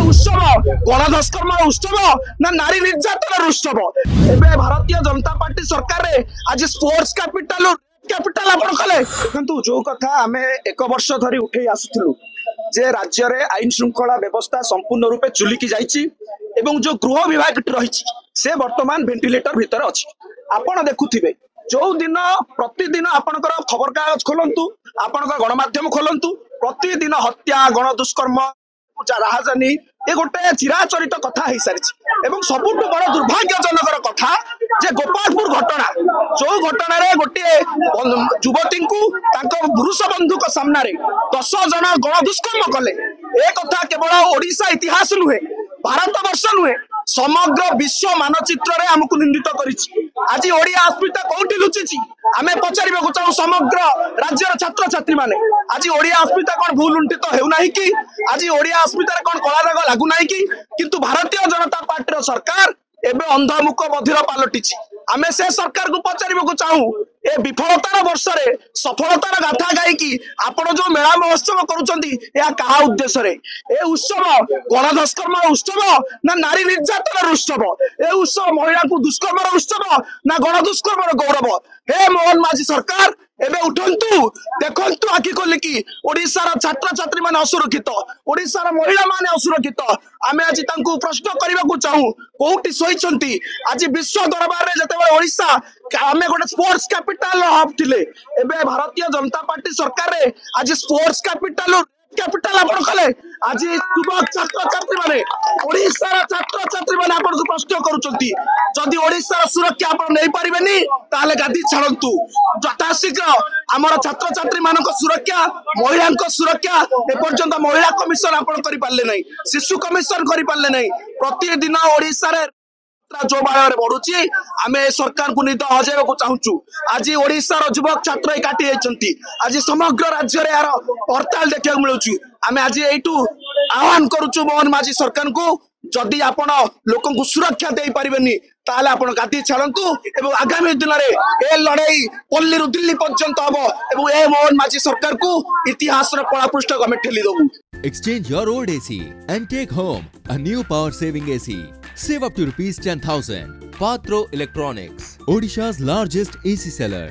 उत्सव गणधस्कर्म उत्सव ना नारी निर्यातन उत्सव एबे भारतीय जनता पार्टी सरकार रे आज स्पोर्ट्स कैपिटल कैपिटल आपण कले देखंतु जो कथा आमे एक वर्ष धरी उठे आसुथलु जे राज्य रे आईन श्रृंखला व्यवस्था संपूर्ण रूपे चुलिकी जाईची एवं जो गृह विभाग रही से वर्तमान वेंटिलेटर भीतर अछि आपण देखुथिबे जो दिन प्रतिदिन आपणकर खबर कागज खोलंतु आपणकर गणमाध्यम खोलंतु प्रतिदिन हत्या गण दुष्कर्म राहजानी ये गोटे चिराचरित कथा हो सारी एवं सबुठ बड़ दुर्भाग्यजनक कथा जे गोपालपुर घटना जो घटना रे गोटे युवती को पुरुष बंधु सामना रे 10 जन गण दुष्कर्म कले ए कथा केवल ओडिशा इतिहास नुहे भारत वर्ष नुहे समग्र विश्व मानचित्र रे हमकु निंदित करिछि आज ओडिया अस्मिता कोठी लुचिछि आमे पचारिबा को चाहू समग्र राज्यर छात्र छात्री माने आज ओडिया अस्मिता कोन भूल उंटित हेउ नाही कि आज ओडिया अस्मिता रे कोन कला दाग लागु नाही कि किंतु भारतीय जनता पार्टी रो सरकार एबे अंधमुख बधिर पालटिछि आमे से सरकार को पचारिबा को चाहू ए विफलतार वर्ष रे सफलतार गाथा गाई कि आपण जो मेला महोत्सव करूचंती या कहा उद्देश्य रे ए उत्सव गणधस्कर्म उत्सव ना नारी निर्यातन उत्सव ए उत्सव महिला को दुष्कर्म उत्सव ना गण दुष्कर्म गौरव हे मोहन माझी सरकार एबे उठंतु देखंतु आखि खोली कि ओडिसा रा छात्र छात्री माने असुरक्षित ओडिसा रा महिला माने असुरक्षित आमे आज तांकु प्रश्न करबा को चाहू कोठी सोइचंती आज विश्व दरबार रे जते ओडिसा आमे गोटे स्पोर्ट्स कैपिटल हब थिले एबे भारतीय जनता पार्टी सरकार रे आज स्पोर्ट्स कैपिटल कैपिटल आपण कले आज युवक छात्र छात्री माने ओडिसा रा छात्र छात्री माने आपण को प्रश्न करूचंती जदि ओडिसा रा सुरक्षा आपण नै परिबेनी ताले गादी छाड़ंतु यथाशीघ्र आमर छात्र छात्री मानक सुरक्षा महिला सुरक्षा ए पर्यंत महिला कमिशन आपण करि पारले नै शिशु कमिशन करि पारले नै प्रतिदिन ओडिसा रे जो बारे बढ़ुची आमे सरकार को निद हजेबा को चाहूचु आज ओडिसा रो युवक छात्र काटी जाइचंती आज समग्र राज्य रे यार हड़ताल देखा मिलुची आमे आज एटू आह्वान करूचु मोहन माझी सरकार को जदि आपण लोकन को सुरक्षा दे परिबेनी ताले आपण गादी छाड़ंतु एवं आगामी दिन रे ए लड़ाई पल्ली रु दिल्ली पर्यंत हबो एवं ए मोहन माझी सरकार को इतिहास रो कला पृष्ठ गमे ठेली दबु Exchange your old AC and take home a new power saving AC. Save up to rupees 10,000. Patro Electronics, Odisha's largest AC seller.